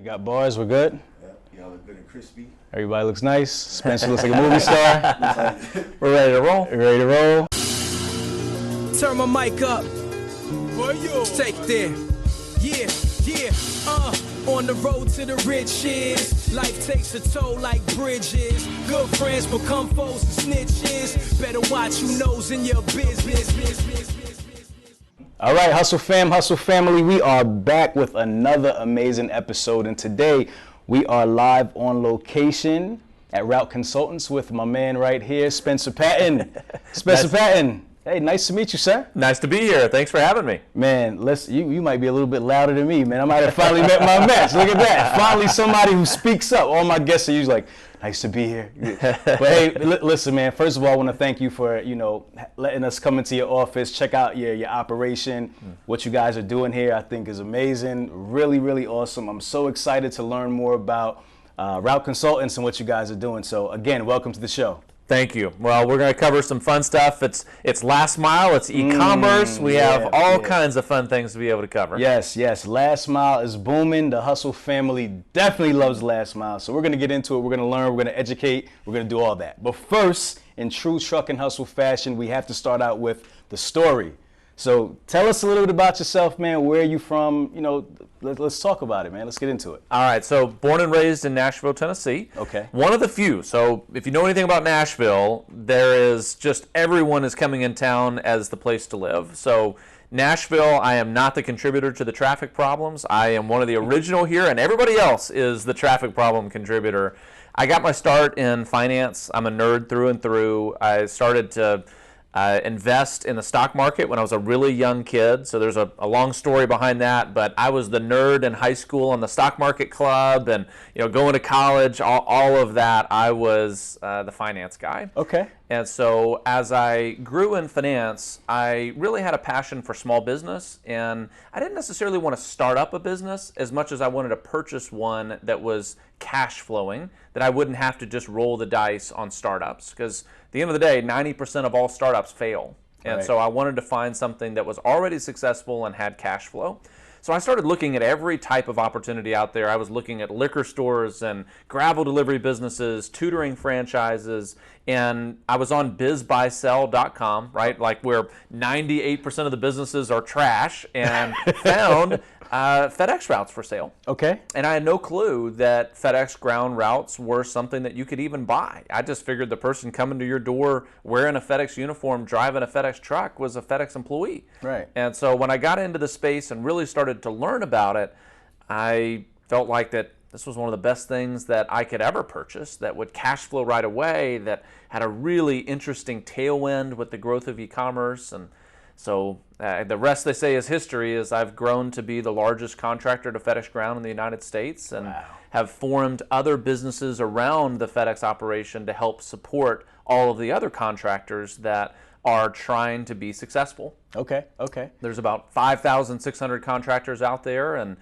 got bars, we're good. Y'all look good and crispy. Everybody looks nice. Spencer looks like a movie star. We're ready to roll. We're ready to roll. Turn my mic up. Take there. Yeah. On the road to the riches. Life takes a toll like bridges. Good friends become foes and snitches. Better watch who knows in your business. All right, Hustle Fam, Hustle Family, we are back with another amazing episode, and today we are live on location at Route Consultants with my man right here, Spencer Patton. Spencer Patton, hey, nice to meet you, sir. Nice to be here. Thanks for having me. Man, you might be a little bit louder than me, man. I might have finally met my match. Look at that. Finally somebody who speaks up. All my guests are usually like, nice to be here. But hey, listen, man, first of all, I want to thank you for, letting us come into your office, check out your operation. What you guys are doing here, I think is amazing. Really, really awesome. I'm so excited to learn more about Route Consultants and what you guys are doing. So again, welcome to the show. Thank you. Well, we're going to cover some fun stuff. It's last mile, it's e-commerce. We have all kinds of fun things to be able to cover. Yes. Last mile is booming. The Hustle family definitely loves last mile. So we're going to get into it. We're going to learn. We're going to educate. We're going to do all that. But first, in true truck and hustle fashion, we have to start out with the story. So tell us a little bit about yourself, man. Where are you from? Let's talk about it, man. Let's get into it. All right. So born and raised in Nashville, Tennessee. Okay. One One of the few. So if you know anything about Nashville, there is just everyone is coming in town as the place to live. So Nashville, I am not the contributor to the traffic problems. I am one of the original here, and everybody else is the traffic problem contributor. I got my start in finance. I'm a nerd through and through. I started to invest in the stock market when I was a really young kid. So there's a long story behind that, but I was the nerd in high school on the stock market club and going to college, all of that. I was the finance guy. Okay. And so as I grew in finance, I really had a passion for small business, and I didn't necessarily want to start up a business as much as I wanted to purchase one that was cash flowing, that I wouldn't have to just roll the dice on startups, because at the end of the day, 90% of all startups fail. And so I wanted to find something that was already successful and had cash flow. So I started looking at every type of opportunity out there. I was looking at liquor stores and gravel delivery businesses, tutoring franchises, and I was on bizbuysell.com, right? Like where 98% of the businesses are trash, and found FedEx routes for sale. Okay. And I had no clue that FedEx ground routes were something that you could even buy. I just figured the person coming to your door wearing a FedEx uniform, driving a FedEx truck was a FedEx employee. Right. And so when I got into the space and really started to learn about it, I felt like that this was one of the best things that I could ever purchase that would cash flow right away, that had a really interesting tailwind with the growth of e-commerce. And so the rest, they say, is history, as I've grown to be the largest contractor to FedEx Ground in the United States, and have formed other businesses around the FedEx operation to help support all of the other contractors that are trying to be successful. Okay. There's about 5,600 contractors out there, and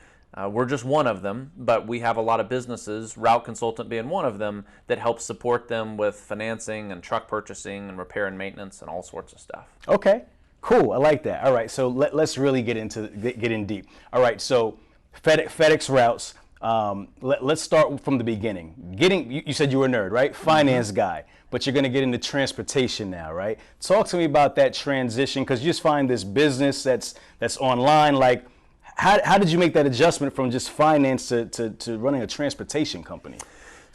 we're just one of them, but we have a lot of businesses, Route Consultant being one of them, that helps support them with financing and truck purchasing and repair and maintenance and all sorts of stuff. Okay. Cool. I like that. All right. So let's really get in deep. All right. So FedEx routes. Let's start from the beginning. You said you were a nerd, right? Finance guy, but you're going to get into transportation now, right? Talk to me about that transition, because you just find this business that's online. Like, how did you make that adjustment from just finance to running a transportation company?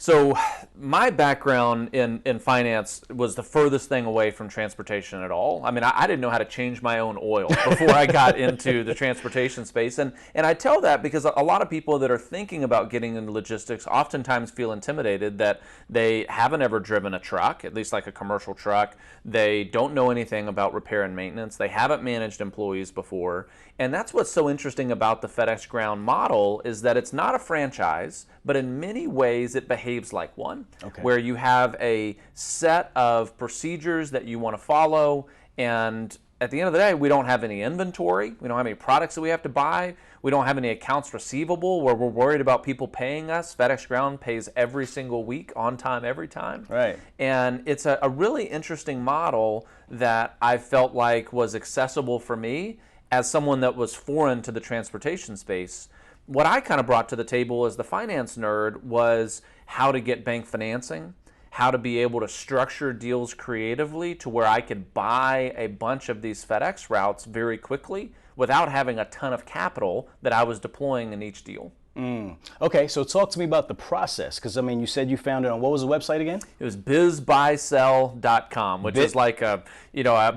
So my background in finance was the furthest thing away from transportation at all. I mean, I didn't know how to change my own oil before I got into the transportation space. And I tell that because a lot of people that are thinking about getting into logistics oftentimes feel intimidated that they haven't ever driven a truck, at least like a commercial truck. They don't know anything about repair and maintenance. They haven't managed employees before. And that's what's so interesting about the FedEx Ground model, is that it's not a franchise, but in many ways it behaves like one, where you have a set of procedures that you want to follow, and at the end of the day, we don't have any inventory, we don't have any products that we have to buy, we don't have any accounts receivable where we're worried about people paying us. FedEx Ground pays every single week, on time, every time. Right. And it's a really interesting model that I felt like was accessible for me as someone that was foreign to the transportation space. what I kind of brought to the table as the finance nerd was how to get bank financing, how to be able to structure deals creatively to where I could buy a bunch of these FedEx routes very quickly without having a ton of capital that I was deploying in each deal. Okay, so talk to me about the process, because I mean, you said you found it on, what was the website again? It was bizbuysell.com, which is like a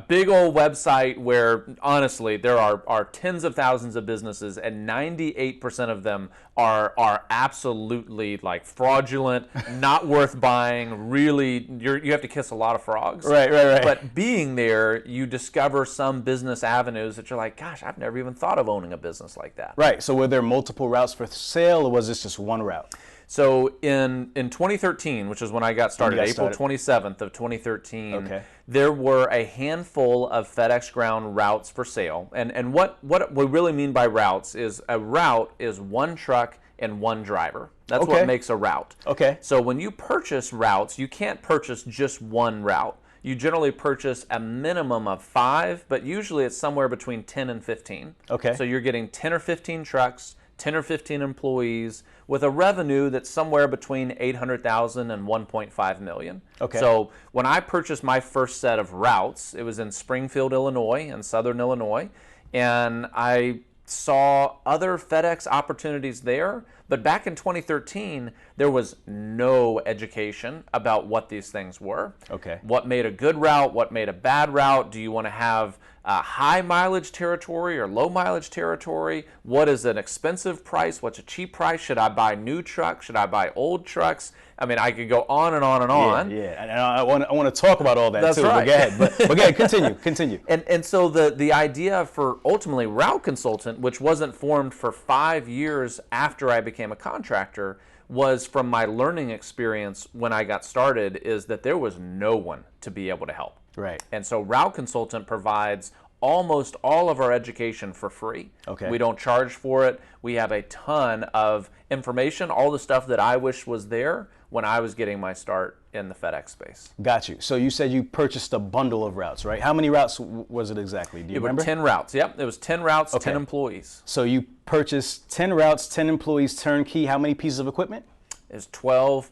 big old website where honestly there are tens of thousands of businesses, and 98% of them are absolutely like fraudulent, not worth buying. Really, you have to kiss a lot of frogs. Right. But being there, you discover some business avenues that you're like, gosh, I've never even thought of owning a business like that. Right. So were there multiple routes for sale, or was this just one route? So in 2013, which is when I got started, April 27th of 2013, okay, there were a handful of FedEx Ground routes for sale. And what we really mean by routes is a route is one truck and one driver. That's what makes a route. Okay. So when you purchase routes, you can't purchase just one route. You generally purchase a minimum of 5, but usually it's somewhere between 10 and 15. Okay. So you're getting 10 or 15 trucks, 10 or 15 employees with a revenue that's somewhere between 800,000 and 1.5 million. Okay. So when I purchased my first set of routes, it was in Springfield, Illinois, and Southern Illinois, and I saw other FedEx opportunities there. But back in 2013, there was no education about what these things were. Okay. What made a good route? What made a bad route? Do you want to have high mileage territory or low mileage territory? What is an expensive price? What's a cheap price? Should I buy new trucks? Should I buy old trucks? I mean, I could go on and on and on. Yeah. And I want to talk about all that. That's too. right. But go ahead. But go ahead. Continue. And so the idea for ultimately Route Consultant, which wasn't formed for 5 years after I became a contractor, was from my learning experience when I got started, is that there was no one to be able to help. Right. And so Route Consultant provides almost all of our education for free. Okay. We don't charge for it. We have a ton of information, all the stuff that I wish was there when I was getting my start in the FedEx space. Got you. So you said you purchased a bundle of routes, right? How many routes was it exactly? Do you remember? 10 routes. Yep. It was 10 routes, Okay. 10 employees. So you purchased 10 routes, 10 employees, turnkey. How many pieces of equipment? There's 12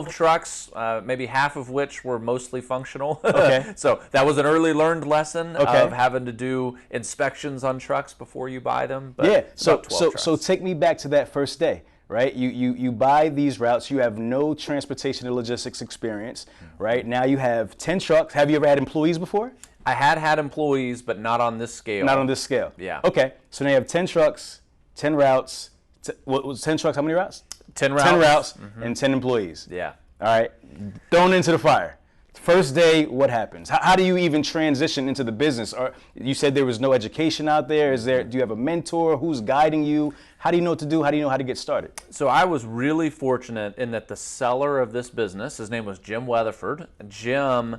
trucks, maybe half of which were mostly functional. Okay. So that was an early learned lesson Okay. of having to do inspections on trucks before you buy them. But Yeah. So about 12 trucks. so take me back to that first day, right? You buy these routes. You have no transportation or logistics experience, right? Now you have 10 trucks. Have you ever had employees before? I had employees, but not on this scale. Not on this scale. Yeah. Okay. So now you have 10 trucks, 10 routes. What was 10 trucks? How many routes? 10 routes. 10 routes and 10 employees. Yeah. All right. Thrown into the fire. First day, what happens? How do you even transition into the business? Or you said there was no education out there. Do you have a mentor? Who's guiding you? How do you know what to do? How do you know how to get started? So I was really fortunate in that the seller of this business, his name was Jim Weatherford. Jim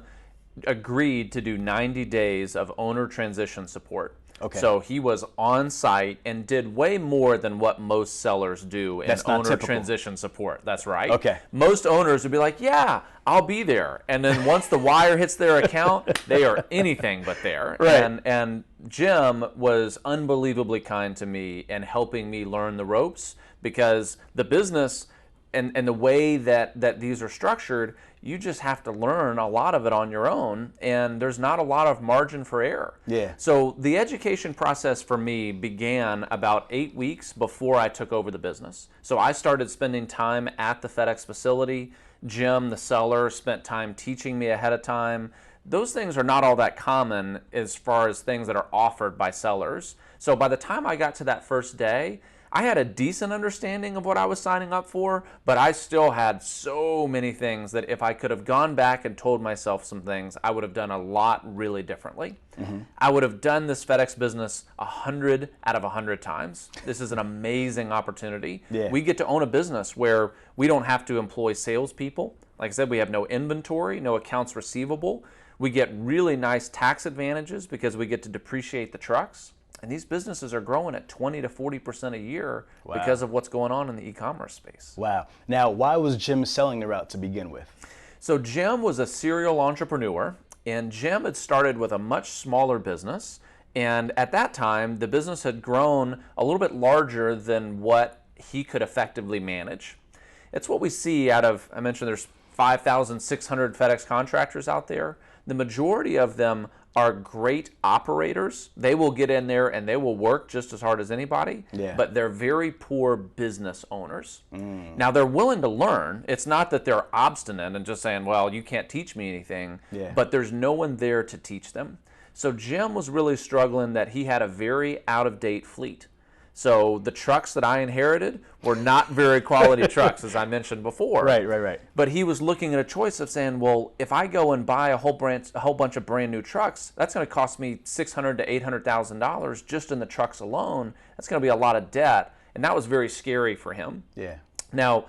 agreed to do 90 days of owner transition support. Okay. So he was on site and did way more than what most sellers do in That's not owner typical. transition support. That's right. Okay. Most owners would be like, yeah, I'll be there. And then once the wire hits their account, they are anything but there. Right. And Jim was unbelievably kind to me and helping me learn the ropes, because the business and the way that these are structured, you just have to learn a lot of it on your own, and there's not a lot of margin for error. Yeah. So the education process for me began about 8 weeks before I took over the business. So I started spending time at the FedEx facility. Jim, the seller, spent time teaching me ahead of time. Those things are not all that common as far as things that are offered by sellers. So by the time I got to that first day, I had a decent understanding of what I was signing up for, but I still had so many things that if I could have gone back and told myself some things, I would have done a lot really differently. Mm-hmm. I would have done this FedEx business 100 out of 100 times. This is an amazing opportunity. Yeah. We get to own a business where we don't have to employ salespeople. Like I said, we have no inventory, no accounts receivable. We get really nice tax advantages because we get to depreciate the trucks. And these businesses are growing at 20 to 40% a year because of what's going on in the e-commerce space. Wow. Now, why was Jim selling the route to begin with? So Jim was a serial entrepreneur, and Jim had started with a much smaller business, And at that time, the business had grown a little bit larger than what he could effectively manage. It's what we see out of, I mentioned there's 5,600 FedEx contractors out there. The majority of them are great operators. They will get in there and they will work just as hard as anybody, but they're very poor business owners. Now, they're willing to learn. It's not that they're obstinate and just saying, well, you can't teach me anything, but there's no one there to teach them. So Jim was really struggling that he had a very out-of-date fleet. So the trucks that I inherited were not very quality trucks, as I mentioned before. Right. But he was looking at a choice of saying, well, if I go and buy a whole bunch of brand new trucks, that's going to cost me $600,000 to $800,000 just in the trucks alone. That's going to be a lot of debt, and that was very scary for him. Now,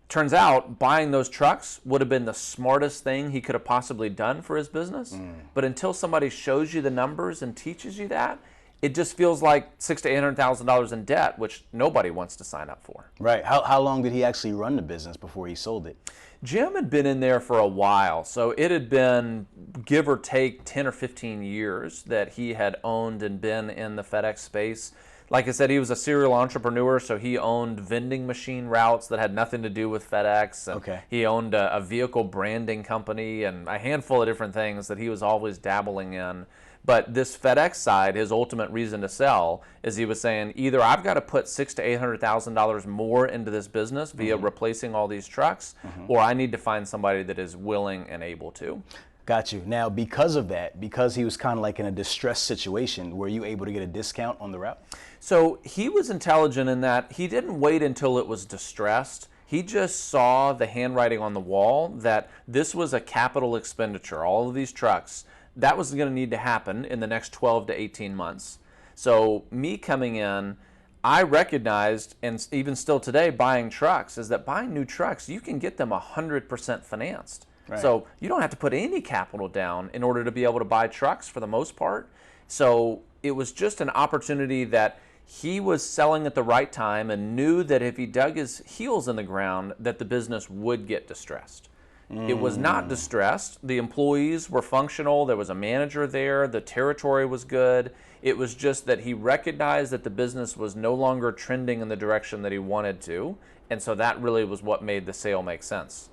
turns out buying those trucks would have been the smartest thing he could have possibly done for his business. But until somebody shows you the numbers and teaches you that, it just feels like $600,000 to $800,000 in debt, which nobody wants to sign up for. Right. How long did he actually run the business before he sold it? Jim had been in there for a while, so it had been, give or take, 10 or 15 years that he had owned and been in the FedEx space. Like I said, he was a serial entrepreneur, so he owned vending machine routes that had nothing to do with FedEx. And he owned a vehicle branding company and a handful of different things that he was always dabbling in. But this FedEx side, his ultimate reason to sell is he was saying, either I've got to put $600,000 to $800,000 more into this business via replacing all these trucks, or I need to find somebody that is willing and able to. Got you. Now, because of that, because he was kind of like in a distressed situation, were you able to get a discount on the route? So he was intelligent in that he didn't wait until it was distressed. He just saw the handwriting on the wall that this was a capital expenditure, all of these trucks. That was going to need to happen in the next 12 to 18 months. So me coming in, I recognized, and even still today buying trucks, is that buying new trucks, you can get them 100% financed. So you don't have to put any capital down in order to be able to buy trucks for the most part. So it was just an opportunity that he was selling at the right time and knew that if he dug his heels in the ground, that the business would get distressed. It was not distressed. The employees were functional. There was a manager there. The territory was good. It was just that he recognized that the business was no longer trending in the direction that he wanted to, and so that really was what made the sale make sense.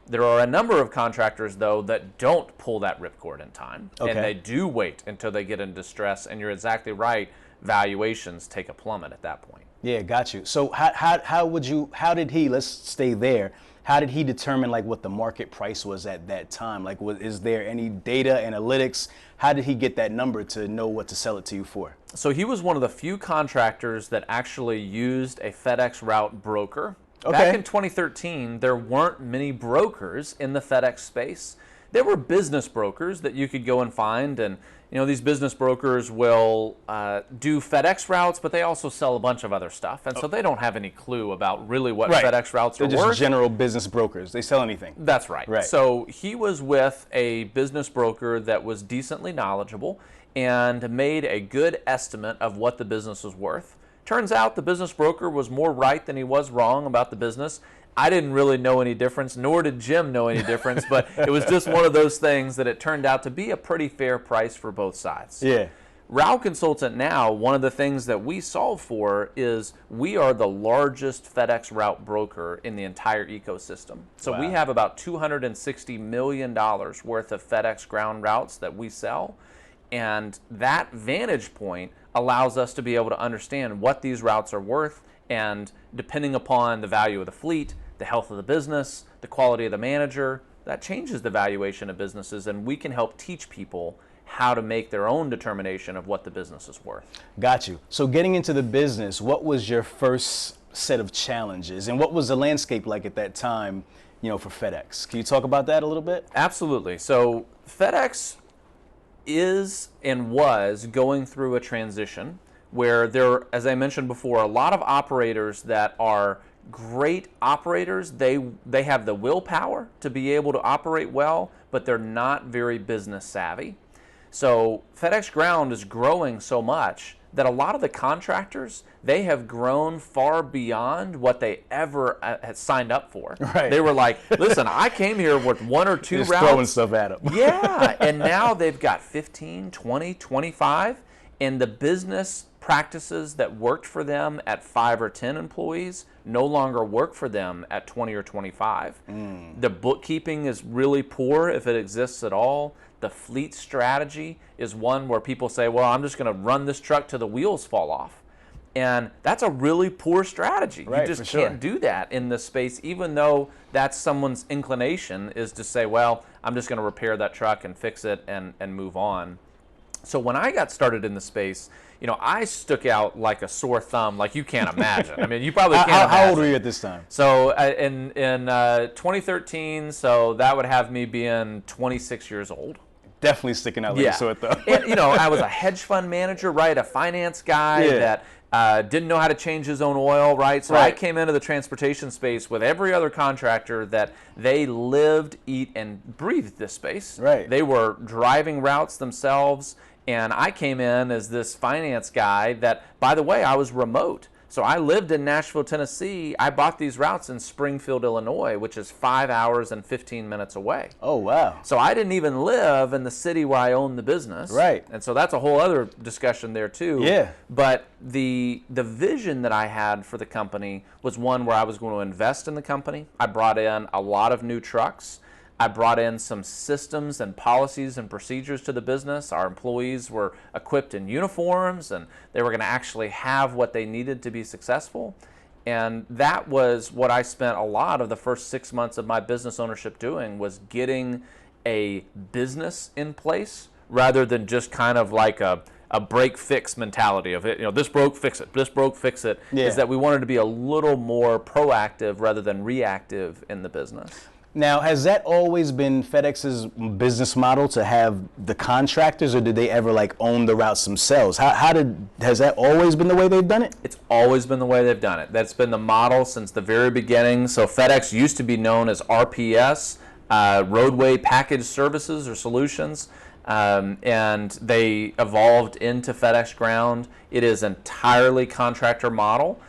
There are a number of contractors, though, that don't pull that ripcord in time, and they do wait until they get in distress, and you're exactly right, valuations take a plummet at that point. Yeah, got you. So how did he, let's stay there, how did he determine like what the market price was at that time? Like, is there any data analytics? How did he get that number to know what to sell it to you for? So he was one of the few contractors that actually used a FedEx route broker. Back in 2013, there weren't many brokers in the FedEx space. There were business brokers that you could go and find, and these business brokers will do FedEx routes, but they also sell a bunch of other stuff, and so they don't have any clue about really what FedEx routes are worth. They're just general business brokers. They sell anything. That's right. So he was with a business broker that was decently knowledgeable and made a good estimate of what the business was worth. Turns out the business broker was more right than he was wrong about the business. I didn't really know any difference, nor did Jim know any difference, but it was just one of those things that it turned out to be a pretty fair price for both sides. Route Consultant now, one of the things that we solve for is we are the largest FedEx route broker in the entire ecosystem. So we have about $260 million worth of FedEx ground routes that we sell, and that vantage point allows us to be able to understand what these routes are worth, and depending upon the value of the fleet, the health of the business, the quality of the manager, that changes the valuation of businesses, and we can help teach people how to make their own determination of what the business is worth. Got you. So getting into the business, what was your first set of challenges, and what was the landscape like at that time, for FedEx? Can you talk about that a little bit? Absolutely. So FedEx is and was going through a transition where there, as I mentioned before, a lot of operators that are great operators. They have the willpower to be able to operate well, but they're not very business savvy. So FedEx Ground is growing so much that a lot of the contractors, they have grown far beyond what they ever had signed up for. They were like, listen, I came here with 1 or 2 routes. Just throwing stuff at them. And now they've got 15, 20, 25. And the business practices that worked for them at 5 or 10 employees no longer work for them at 20 or 25. The bookkeeping is really poor if it exists at all. The fleet strategy is one where people say, well, I'm just going to run this truck till the wheels fall off. And that's a really poor strategy. Right, you just for sure. can't do that in this space, even though that's someone's inclination is to say, well, I'm just going to repair that truck and fix it and move on. So when I got started in the space, I stuck out like a sore thumb, like you can't imagine. I mean, you probably can't imagine. How old were you at this time? So in 2013, so that would have me being 26 years old. Definitely sticking out like a sore thumb. And, I was a hedge fund manager, right? A finance guy that didn't know how to change his own oil, right? So I came into the transportation space with every other contractor that they lived, eat, and breathed this space. Right. They were driving routes themselves, and I came in as this finance guy that, by the way, I was remote. So I lived in Nashville, Tennessee. I bought these routes in Springfield, Illinois, which is 5 hours and 15 minutes away. Oh, wow. So I didn't even live in the city where I owned the business. Right. And so that's a whole other discussion there too. Yeah. But the vision that I had for the company was one where I was going to invest in the company. I brought in a lot of new trucks. I brought in some systems and policies and procedures to the business. Our employees were equipped in uniforms, and they were going to actually have what they needed to be successful. And that was what I spent a lot of the first 6 months of my business ownership doing, was getting a business in place rather than just kind of like a break-fix mentality of it. This broke, fix it. This broke, fix it. Yeah. Is that we wanted to be a little more proactive rather than reactive in the business. Now, has that always been FedEx's business model, to have the contractors, or did they ever own the routes themselves? Has that always been the way they've done it? It's always been the way they've done it. That's been the model since the very beginning. So FedEx used to be known as RPS, Roadway Package Services or Solutions, and they evolved into FedEx Ground. It is entirely contractor model.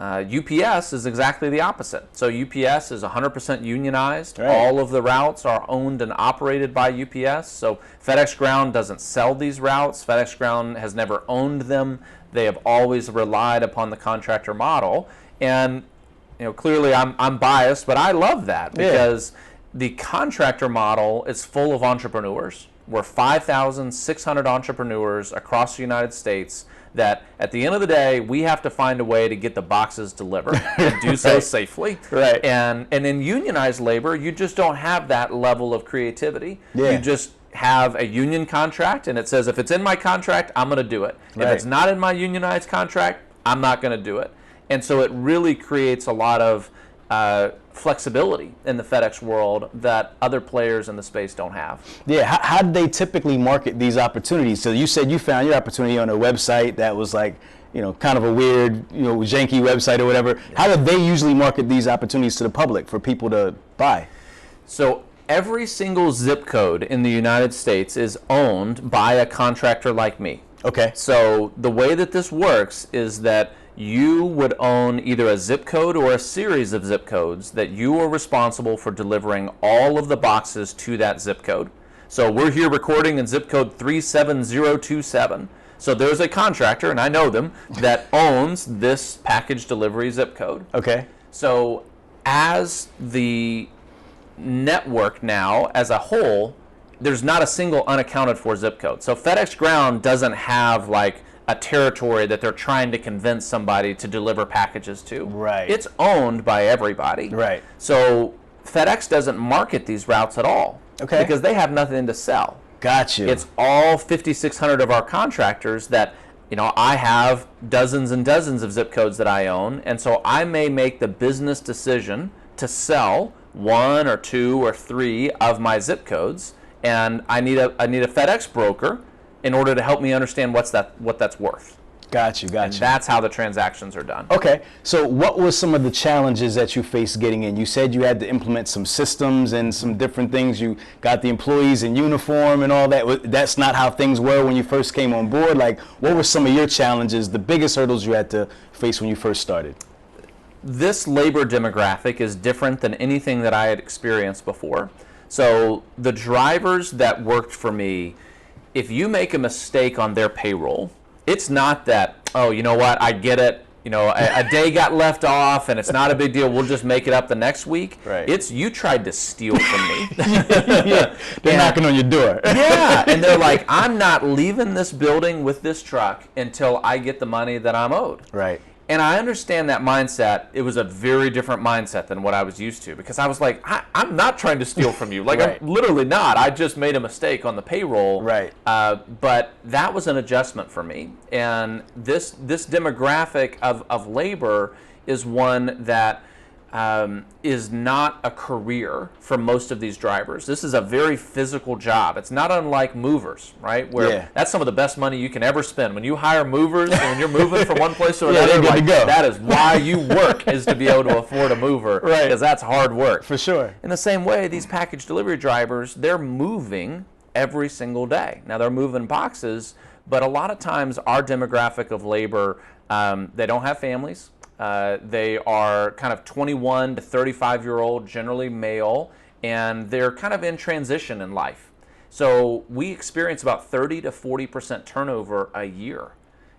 UPS is exactly the opposite. So UPS is 100% unionized. Right. All of the routes are owned and operated by UPS. So FedEx Ground doesn't sell these routes. FedEx Ground has never owned them. They have always relied upon the contractor model. And clearly I'm biased, but I love that because the contractor model is full of entrepreneurs. We're 5,600 entrepreneurs across the United States that at the end of the day, we have to find a way to get the boxes delivered and do so safely. Right. And in unionized labor, you just don't have that level of creativity. Yeah. You just have a union contract, and it says, if it's in my contract, I'm going to do it. If it's not in my unionized contract, I'm not going to do it. And so it really creates a lot of flexibility in the FedEx world that other players in the space don't have. Yeah, how did they typically market these opportunities? So you said you found your opportunity on a website that was kind of a weird, janky website or whatever. Yeah. How do they usually market these opportunities to the public for people to buy? So every single zip code in the United States is owned by a contractor like me. Okay. So the way that this works is that you would own either a zip code or a series of zip codes that you are responsible for delivering all of the boxes to that zip code. So we're here recording in zip code 37027. So there's a contractor, and I know them, that owns this package delivery zip code. Okay. So as the network now as a whole, there's not a single unaccounted for zip code. So FedEx Ground doesn't have a territory that they're trying to convince somebody to deliver packages to. Right. It's owned by everybody. Right. So FedEx doesn't market these routes at all. Okay. Because they have nothing to sell. Gotcha. It's all 5,600 of our contractors that, I have dozens and dozens of zip codes that I own, and so I may make the business decision to sell 1 or 2 or 3 of my zip codes, and I need a FedEx broker in order to help me understand what that's worth. Gotcha. And that's how the transactions are done. Okay, so what were some of the challenges that you faced getting in? You said you had to implement some systems and some different things. You got the employees in uniform and all that. That's not how things were when you first came on board. What were some of your challenges, the biggest hurdles you had to face when you first started? This labor demographic is different than anything that I had experienced before. So the drivers that worked for me, if you make a mistake on their payroll, It's not that, oh, you know what, I get it. You know, a day got left off, and it's not a big deal. We'll just make it up the next week. Right. It's you tried to steal from me. Yeah. They're knocking on your door. Yeah, and they're like, I'm not leaving this building with this truck until I get the money that I'm owed. Right. And I understand that mindset. It was a very different mindset than what I was used to, because I was like, I'm not trying to steal from you. Like, Right. I'm literally not. I just made a mistake on the payroll. Right. But that was an adjustment for me. And this demographic of labor is one that is not a career for most of these drivers. This is a very physical job. It's not unlike movers, right? Where that's some of the best money you can ever spend. When you hire movers, and when you're moving from one place to another, they're good to go. that is why you work, is to be able to afford a mover, Right. because that's hard work. For sure. In the same way, these package delivery drivers, they're moving every single day. Now, they're moving boxes, but a lot of times our demographic of labor, they don't have families. They are kind of 21 to 35-year-old, generally male, and they're kind of in transition in life. So we experience about 30 to 40% turnover a year,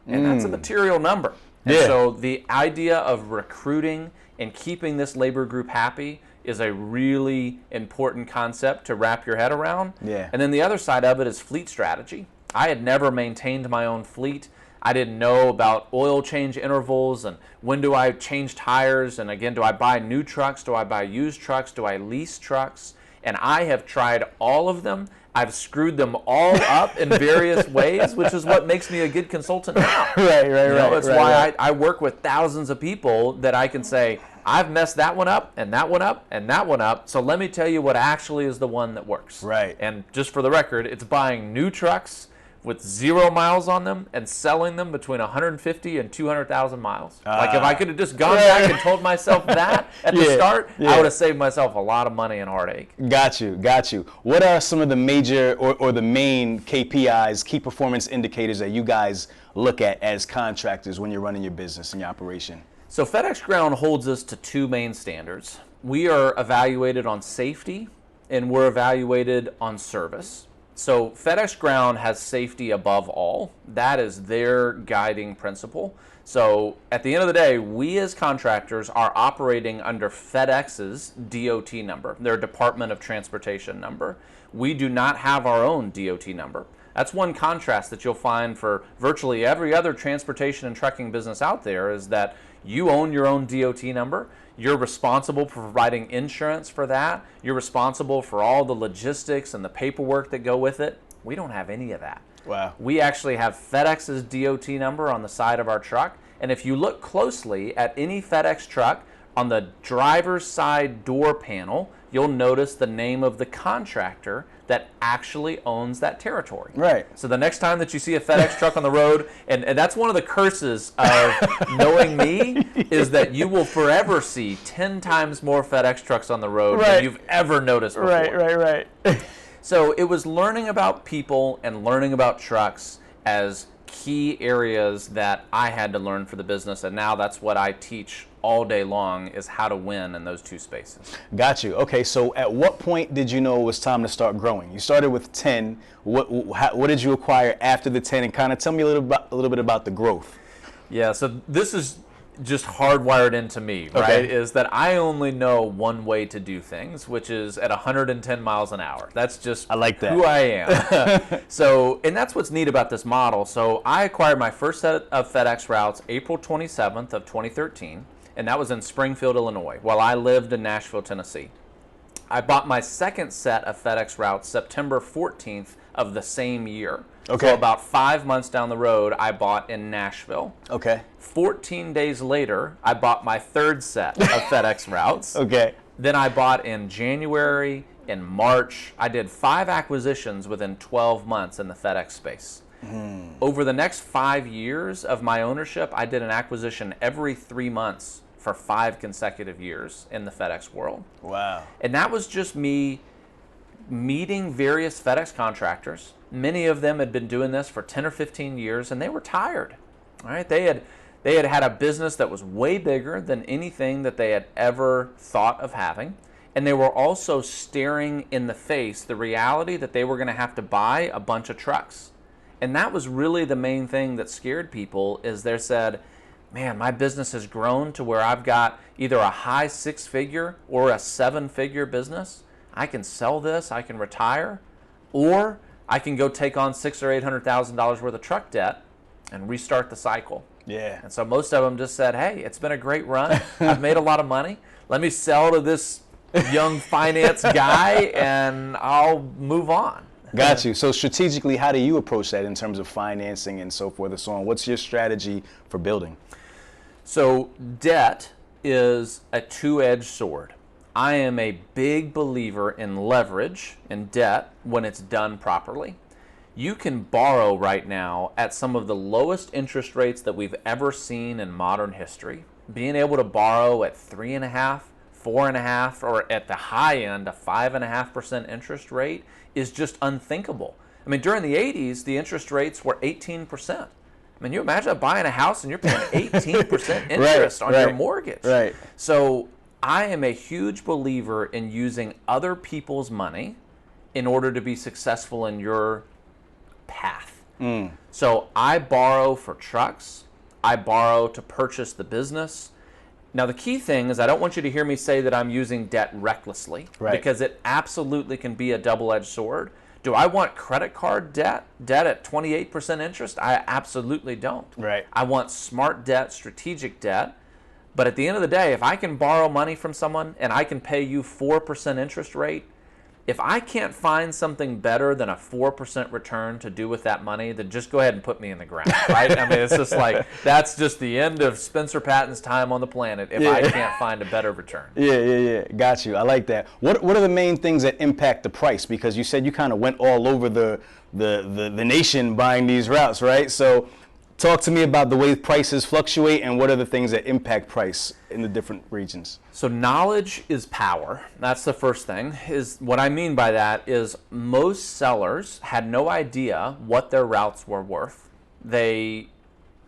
and that's a material number. And so the idea of recruiting and keeping this labor group happy is a really important concept to wrap your head around. Yeah. And then the other side of it is fleet strategy. I had never maintained my own fleet. I didn't know about oil change intervals and when do I change tires, and again, do I buy new trucks, do I buy used trucks, do I lease trucks? And I have tried all of them. I've screwed them all up in various ways, which is what makes me a good consultant now. Right. That's why I work with thousands of people that I can say, I've messed that one up, and that one up, and that one up, so let me tell you what actually is the one that works. Right. And just for the record, it's buying new trucks with 0 miles on them and selling them between 150 and 200,000 miles. Like, if I could have just gone back and told myself that at the start, I would have saved myself a lot of money and heartache. Got you. What are some of the major or the main KPIs, key performance indicators, that you guys look at as contractors when you're running your business and your operation? So FedEx Ground holds us to two main standards. We are evaluated on safety, and we're evaluated on service. So FedEx Ground has safety above all. That is their guiding principle. So at the end of the day, we as contractors are operating under FedEx's DOT number, their Department of Transportation number. We do not have our own DOT number. That's one contrast that you'll find for virtually every other transportation and trucking business out there, is that you own your own DOT number. You're responsible for providing insurance for that. You're responsible for all the logistics and the paperwork that go with it. We don't have any of that. Wow. We actually have FedEx's DOT number on the side of our truck. And if you look closely at any FedEx truck, on the driver's side door panel, you'll notice the name of the contractor that actually owns that territory. Right. So the next time that you see a FedEx truck on the road, and that's one of the curses of knowing me, is that you will forever see 10 times more FedEx trucks on the road than you've ever noticed before. Right. So it was learning about people and learning about trucks as key areas that I had to learn for the business, and now that's what I teach all day long, is how to win in those two spaces. Got you. Okay, so at what point did you know it was time to start growing? You started with 10. What did you acquire after the 10? And kind of tell me a little bit about the growth. Yeah, so this is just hardwired into me, right? Is that I only know one way to do things, which is at 110 miles an hour. That's just I like that. who I am. So, and that's what's neat about this model. So I acquired my first set of FedEx routes April 27th of 2013, and that was in Springfield, Illinois, while I lived in Nashville, Tennessee. I bought my second set of FedEx routes September 14th of the same year. Okay. So about 5 months down the road, I bought in Nashville. Okay. 14 days later, I bought my third set of FedEx routes. Okay. Then I bought in January, in March. I did 5 acquisitions within 12 months in the FedEx space. Over the next 5 years of my ownership, I did an acquisition every 3 months for 5 consecutive years in the FedEx world. Wow. And that was just me meeting various FedEx contractors. Many of them had been doing this for 10 or 15 years, and they were tired. All right, they had a business that was way bigger than anything that they had ever thought of having, and they were also staring in the face the reality that they were going to have to buy a bunch of trucks. And that was really the main thing that scared people, is they said, man, my business has grown to where I've got either a high 6-figure or a 7-figure business. I can sell this, I can retire, or I can go take on $600,000 or $800,000 worth of truck debt and restart the cycle. Yeah. And so most of them just said, hey, it's been a great run. I've made a lot of money. Let me sell to this young finance guy and I'll move on. Got you. So strategically, how do you approach that in terms of financing and so forth and so on? What's your strategy for building? So debt is a two-edged sword. I am a big believer in leverage and debt when it's done properly. You can borrow right now at some of the lowest interest rates that we've ever seen in modern history. Being able to borrow at 3.5%, 4.5%, or at the high end, a 5.5% interest rate is just unthinkable. I mean, during the 80s, the interest rates were 18%. I mean, you imagine buying a house and you're paying 18% interest on your mortgage. Right. So I am a huge believer in using other people's money in order to be successful in your path. So I borrow for trucks. I borrow to purchase the business. Now, the key thing is I don't want you to hear me say that I'm using debt recklessly, because it absolutely can be a double-edged sword. Do I want credit card debt at 28% interest? I absolutely don't. Right. I want smart debt, strategic debt. But at the end of the day, if I can borrow money from someone and I can pay you 4% interest rate, if I can't find something better than a 4% return to do with that money, then just go ahead and put me in the ground, right? I mean, it's just like, that's just the end of Spencer Patton's time on the planet if I can't find a better return. Yeah. Got you. I like that. What are the main things that impact the price? Because you said you kind of went all over the nation buying these routes, right? So talk to me about the way prices fluctuate and what are the things that impact price in the different regions. So knowledge is power. That's the first thing. Is what I mean by that is most sellers had no idea what their routes were worth. They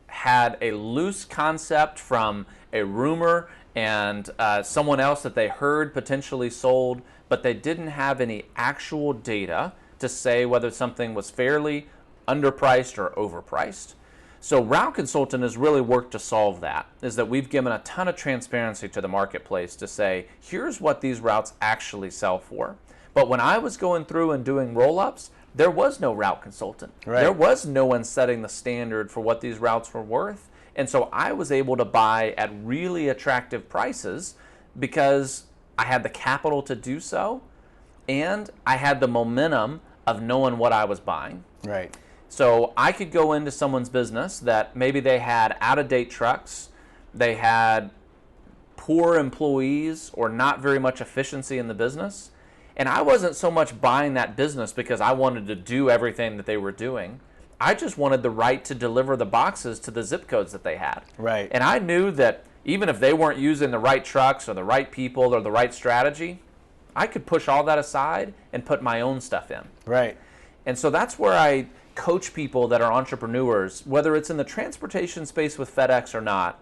had a loose concept from a rumor and someone else that they heard potentially sold, but they didn't have any actual data to say whether something was fairly underpriced or overpriced. So Route Consultant has really worked to solve that, is that we've given a ton of transparency to the marketplace to say, here's what these routes actually sell for. But when I was going through and doing roll-ups, there was no Route Consultant. Right. There was no one setting the standard for what these routes were worth. And so I was able to buy at really attractive prices because I had the capital to do so and I had the momentum of knowing what I was buying. Right. So I could go into someone's business that maybe they had out-of-date trucks, they had poor employees or not very much efficiency in the business, and I wasn't so much buying that business because I wanted to do everything that they were doing. I just wanted the right to deliver the boxes to the zip codes that they had. Right. And I knew that even if they weren't using the right trucks or the right people or the right strategy, I could push all that aside and put my own stuff in. Right. And so that's where I coach people that are entrepreneurs, whether it's in the transportation space with FedEx or not,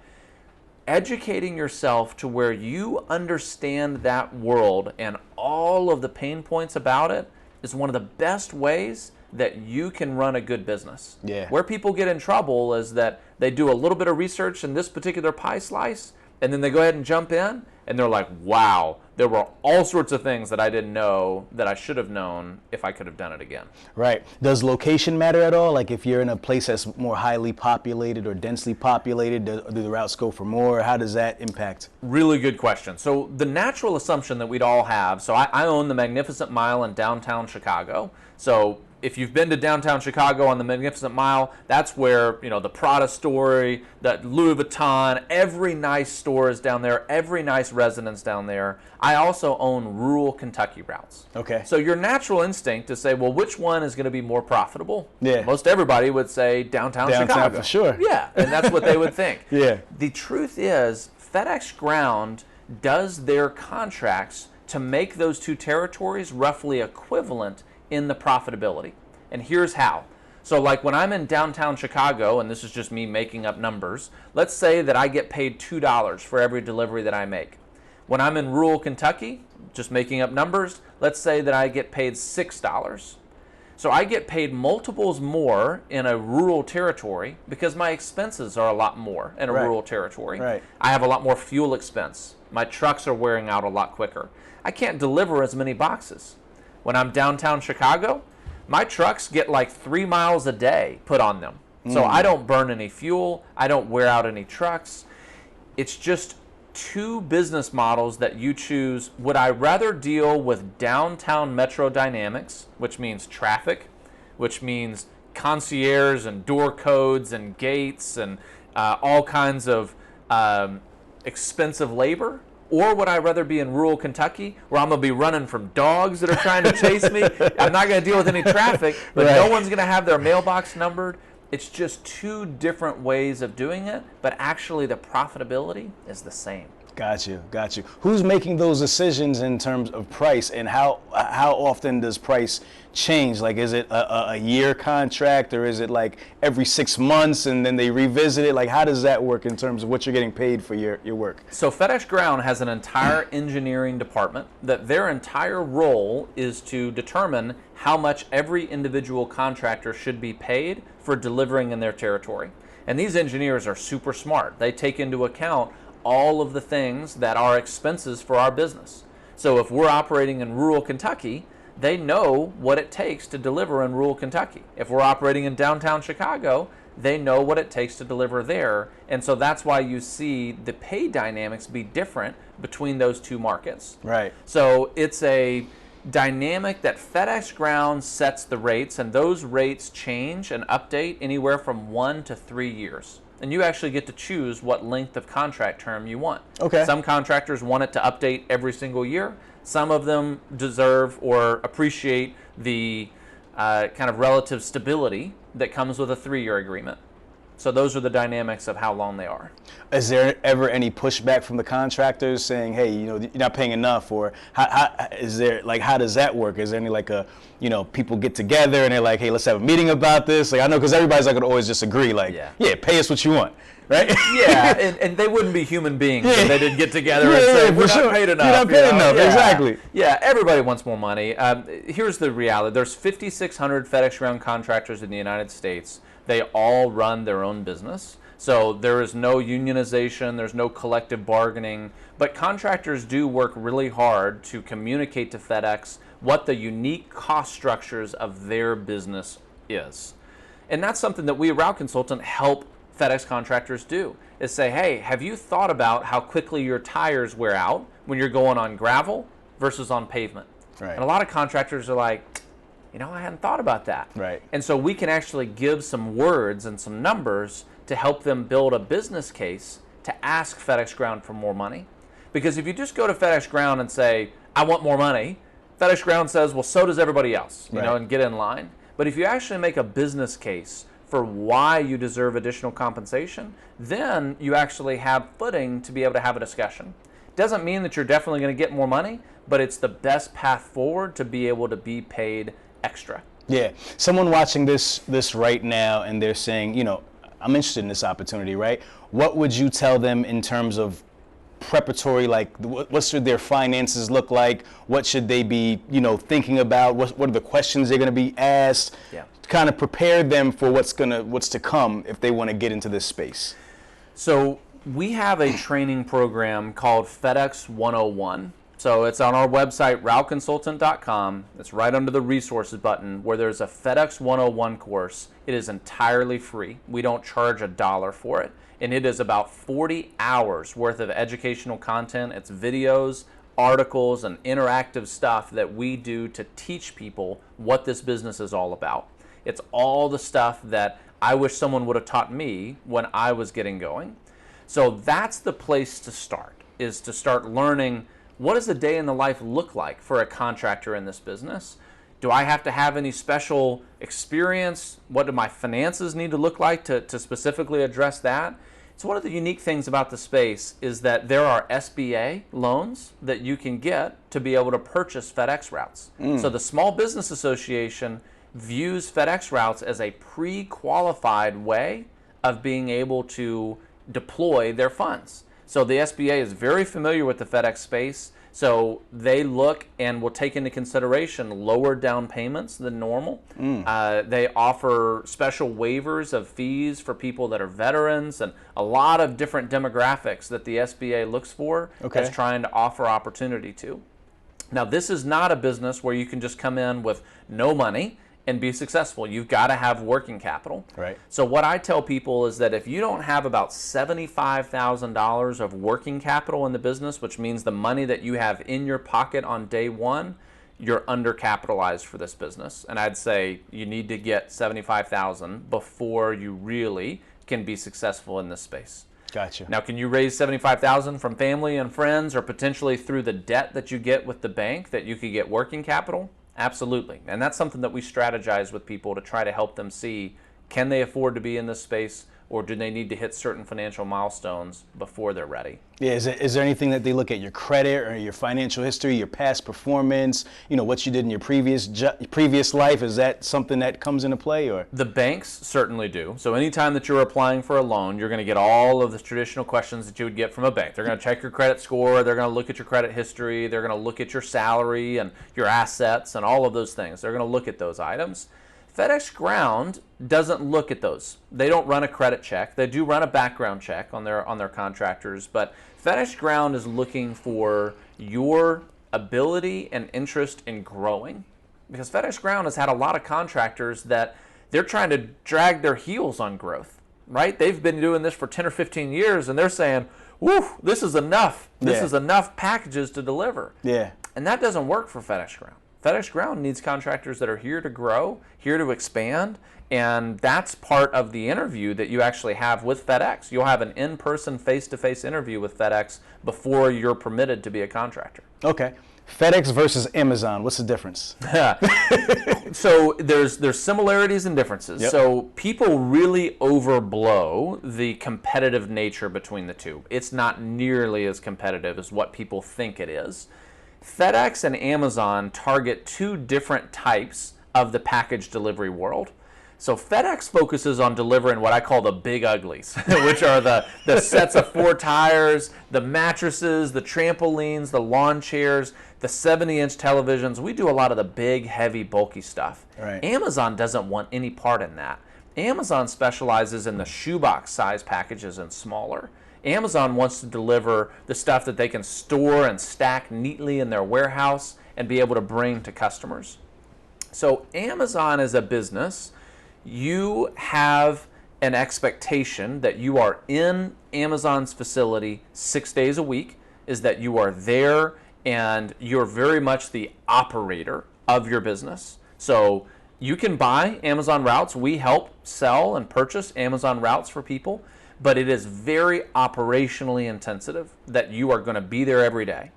educating yourself to where you understand that world and all of the pain points about it is one of the best ways that you can run a good business. Yeah. Where people get in trouble is that they do a little bit of research in this particular pie slice and then they go ahead and jump in and they're like, wow, there were all sorts of things that I didn't know that I should have known if I could have done it again. Right. Does location matter at all? Like if you're in a place that's more highly populated or densely populated, do the routes go for more? How does that impact? Really good question. So the natural assumption that we'd all have, so I own the Magnificent Mile in downtown Chicago. So if you've been to downtown Chicago on the Magnificent Mile, that's where, you know, the Prada store, that Louis Vuitton, every nice store is down there, every nice residence down there. I also own rural Kentucky routes. Okay. So your natural instinct is to say, well, which one is going to be more profitable? Yeah. Most everybody would say downtown Chicago. For sure. Yeah, and that's what they would think. Yeah. The truth is, FedEx Ground does their contracts to make those two territories roughly equivalent in the profitability. And here's how. So like when I'm in downtown Chicago, and this is just me making up numbers, let's say that I get paid $2 for every delivery that I make. When I'm in rural Kentucky, just making up numbers, let's say that I get paid $6. So I get paid multiples more in a rural territory because my expenses are a lot more in a rural territory. Right. I have a lot more fuel expense. My trucks are wearing out a lot quicker. I can't deliver as many boxes. When I'm downtown Chicago, my trucks get like 3 miles a day put on them. So I don't burn any fuel. I don't wear out any trucks. It's just two business models that you choose. Would I rather deal with downtown metro dynamics, which means traffic, which means concierge and door codes and gates and all kinds of expensive labor? Or would I rather be in rural Kentucky where I'm going to be running from dogs that are trying to chase me? I'm not going to deal with any traffic, but no one's going to have their mailbox numbered. It's just two different ways of doing it, but actually the profitability is the same. Got you. Who's making those decisions in terms of price, and how often does price change? Like, is it a year contract, or is it like every 6 months and then they revisit it? Like, how does that work in terms of what you're getting paid for your work? So FedEx Ground has an entire engineering department that their entire role is to determine how much every individual contractor should be paid for delivering in their territory. And these engineers are super smart. They take into account all of the things that are expenses for our business. So if we're operating in rural Kentucky, they know what it takes to deliver in rural Kentucky. If we're operating in downtown Chicago, they know what it takes to deliver there. And so that's why you see the pay dynamics be different between those two markets. Right. So it's a dynamic that FedEx Ground sets the rates, and those rates change and update anywhere from 1 to 3 years. And you actually get to choose what length of contract term you want. Okay. Some contractors want it to update every single year. Some of them deserve or appreciate the kind of relative stability that comes with a 3-year agreement. So those are the dynamics of how long they are. Is there ever any pushback from the contractors saying, hey, you're not paying enough? Or how does that work? Is there any people get together and they're like, hey, let's have a meeting about this? Like, I know, because everybody's not going to always just agree, like, yeah, pay us what you want, right? Yeah, and they wouldn't be human beings if they didn't get together and say, we're not paid enough. You're not paid enough, Yeah. exactly. Yeah, everybody wants more money. Here's the reality. There's 5,600 FedEx Ground contractors in the United States. They all run their own business. So there is no unionization, there's no collective bargaining, but contractors do work really hard to communicate to FedEx what the unique cost structures of their business is. And that's something that we at Route Consultant help FedEx contractors do, is say, hey, have you thought about how quickly your tires wear out when you're going on gravel versus on pavement? Right. And a lot of contractors are like, I hadn't thought about that. Right. And so we can actually give some words and some numbers to help them build a business case to ask FedEx Ground for more money. Because if you just go to FedEx Ground and say, I want more money, FedEx Ground says, well, so does everybody else, and get in line. But if you actually make a business case for why you deserve additional compensation, then you actually have footing to be able to have a discussion. Doesn't mean that you're definitely going to get more money, but it's the best path forward to be able to be paid extra. Yeah. Someone watching this right now and they're saying, I'm interested in this opportunity, right? What would you tell them in terms of preparatory, like what should their finances look like? What should they be, thinking about? What are the questions they're going to be asked? Yeah. Kind of prepare them for what's to come if they want to get into this space. So we have a training program called FedEx 101. So it's on our website, routeconsultant.com. It's right under the resources button where there's a FedEx 101 course. It is entirely free. We don't charge $1 for it. And it is about 40 hours worth of educational content. It's videos, articles, and interactive stuff that we do to teach people what this business is all about. It's all the stuff that I wish someone would have taught me when I was getting going. So that's the place to start, is to start learning, what does a day in the life look like for a contractor in this business? Do I have to have any special experience? What do my finances need to look like to specifically address that? So one of the unique things about the space is that there are SBA loans that you can get to be able to purchase FedEx routes. So the Small Business Association views FedEx routes as a pre-qualified way of being able to deploy their funds. So the SBA is very familiar with the FedEx space. So they look and will take into consideration lower down payments than normal. They offer special waivers of fees for people that are veterans, and a lot of different demographics that the SBA looks for as trying to offer opportunity to. Now, this is not a business where you can just come in with no money and be successful. You've got to have working capital. Right. So what I tell people is that if you don't have about $75,000 of working capital in the business, which means the money that you have in your pocket on day one, you're undercapitalized for this business. And I'd say you need to get $75,000 before you really can be successful in this space. Gotcha. Now, can you raise $75,000 from family and friends, or potentially through the debt that you get with the bank that you could get working capital? Absolutely. And that's something that we strategize with people to try to help them see, can they afford to be in this space, or do they need to hit certain financial milestones before they're ready? Yeah, is there anything that they look at, your credit or your financial history, your past performance, what you did in your previous life? Is that something that comes into play? Or the banks certainly do. So anytime that you're applying for a loan, you're going to get all of the traditional questions that you would get from a bank. They're going to check your credit score, they're going to look at your credit history, they're going to look at your salary and your assets and all of those things. They're going to look at those items. FedEx Ground doesn't look at those. They don't run a credit check. They do run a background check on their contractors, but FedEx Ground is looking for your ability and interest in growing, because FedEx Ground has had a lot of contractors that they're trying to drag their heels on growth, right? They've been doing this for 10 or 15 years, and they're saying, woo, this is enough. This is enough packages to deliver. Yeah. And that doesn't work for FedEx Ground. FedEx Ground needs contractors that are here to grow, here to expand, and that's part of the interview that you actually have with FedEx. You'll have an in-person, face-to-face interview with FedEx before you're permitted to be a contractor. Okay. FedEx versus Amazon, what's the difference? So there's similarities and differences. Yep. So people really overblow the competitive nature between the two. It's not nearly as competitive as what people think it is. FedEx and Amazon target two different types of the package delivery world. So FedEx focuses on delivering what I call the big uglies, which are the sets of 4 tires, the mattresses, the trampolines, the lawn chairs, the 70-inch televisions. We do a lot of the big, heavy, bulky stuff. Right. Amazon doesn't want any part in that. Amazon specializes in the shoebox size packages and smaller. Amazon wants to deliver the stuff that they can store and stack neatly in their warehouse and be able to bring to customers. So Amazon as a business, you have an expectation that you are in Amazon's facility 6 days a week, is that you are there and you're very much the operator of your business. So you can buy Amazon routes. We help sell and purchase Amazon routes for people, but it is very operationally intensive that you are going to be there every day.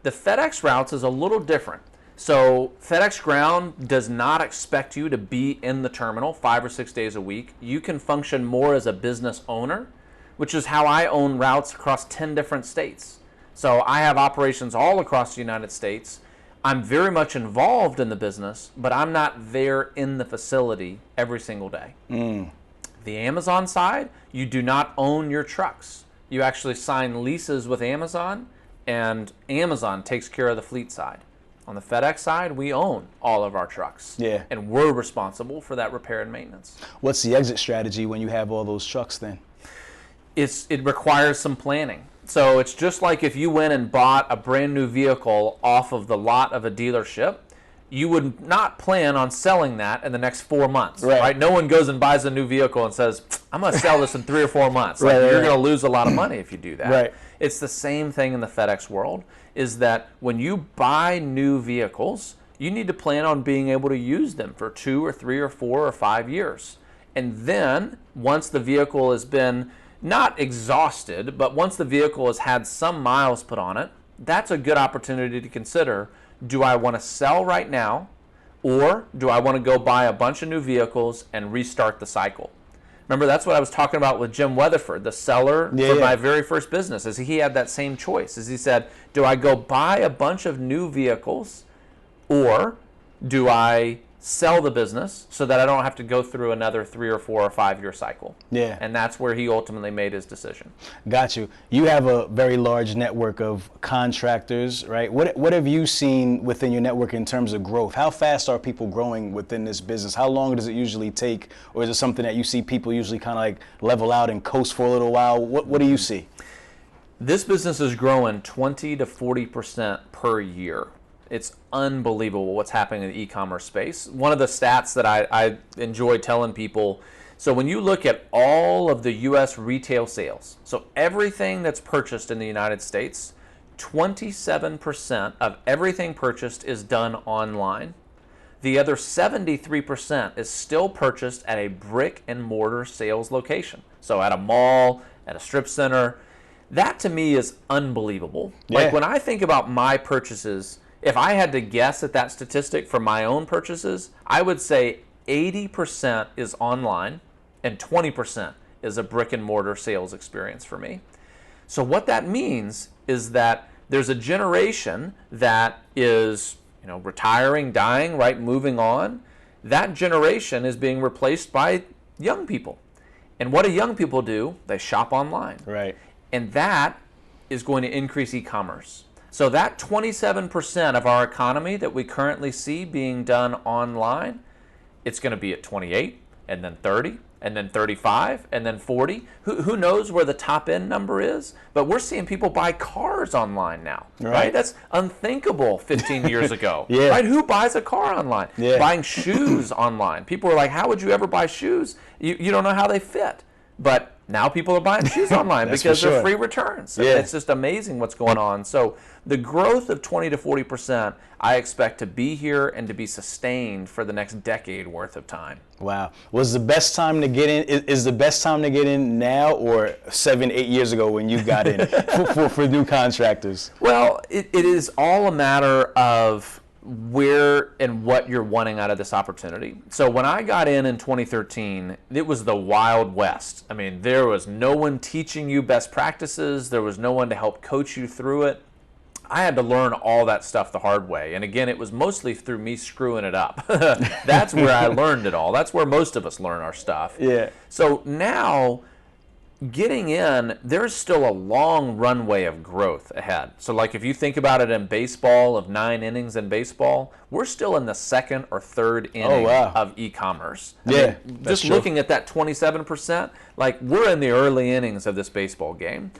The FedEx routes is a little different. So FedEx Ground does not expect you to be in the terminal 5 or 6 days a week. You can function more as a business owner, which is how I own routes across 10 different states. So I have operations all across the United States. I'm very much involved in the business, but I'm not there in the facility every single day. The Amazon side, you do not own your trucks. You actually sign leases with Amazon, and Amazon takes care of the fleet side. On the FedEx side, we own all of our trucks. Yeah. And we're responsible for that repair and maintenance. What's the exit strategy when you have all those trucks then? It requires some planning. So it's just like if you went and bought a brand new vehicle off of the lot of a dealership, you would not plan on selling that in the next 4 months, right? No one goes and buys a new vehicle and says, I'm going to sell this in 3 or 4 months. You're going to lose a lot of money if you do that. Right. It's the same thing in the FedEx world, is that when you buy new vehicles, you need to plan on being able to use them for 2 or 3 or 4 or 5 years. And then once the vehicle has been not exhausted, but once the vehicle has had some miles put on it, that's a good opportunity to consider, do I want to sell right now, or do I want to go buy a bunch of new vehicles and restart the cycle? Remember, that's what I was talking about with Jim Weatherford, the seller for my very first business, is he had that same choice. Is he said, do I go buy a bunch of new vehicles, or do I sell the business so that I don't have to go through another 3 or 4 or 5 year cycle. Yeah. And that's where he ultimately made his decision. Got you. You have a very large network of contractors, right? What have you seen within your network in terms of growth? How fast are people growing within this business? How long does it usually take? Or is it something that you see people usually kind of like level out and coast for a little while? What do you see? This business is growing 20 to 40% per year. It's unbelievable what's happening in the e-commerce space. One of the stats that I enjoy telling people, so when you look at all of the U.S. retail sales, so everything that's purchased in the United States, 27% of everything purchased is done online. The other 73% is still purchased at a brick and mortar sales location. So at a mall, at a strip center. That to me is unbelievable. Yeah. Like when I think about my purchases, if I had to guess at that statistic for my own purchases, I would say 80% is online and 20% is a brick and mortar sales experience for me. So what that means is that there's a generation that is, retiring, dying, right, moving on. That generation is being replaced by young people. And what do young people do? They shop online. Right. And that is going to increase e-commerce. So that 27% of our economy that we currently see being done online, it's going to be at 28, and then 30, and then 35, and then 40. Who knows where the top end number is? But we're seeing people buy cars online now, right? That's unthinkable 15 years ago, Yeah. right? Who buys a car online? Yeah. Buying shoes online. People are like, how would you ever buy shoes? You don't know how they fit. But now people are buying shoes online because they're free returns. Yeah. It's just amazing what's going on. So the growth of 20 to 40%, I expect to be here and to be sustained for the next decade worth of time. Wow. Was the best time to get in, is the best time to get in now or 7-8 years ago when you got in for new contractors? Well, it is all a matter of where and what you're wanting out of this opportunity. So when I got in 2013, it was the Wild West. I mean, there was no one teaching you best practices. There was no one to help coach you through it. I had to learn all that stuff the hard way. And again, it was mostly through me screwing it up. That's where I learned it all. That's where most of us learn our stuff. Yeah. So now, getting in, there's still a long runway of growth ahead. So like if you think about it in baseball, of 9 innings in baseball, we're still in the 2nd or 3rd inning of e-commerce. I mean, just looking at that 27%, like we're in the early innings of this baseball game.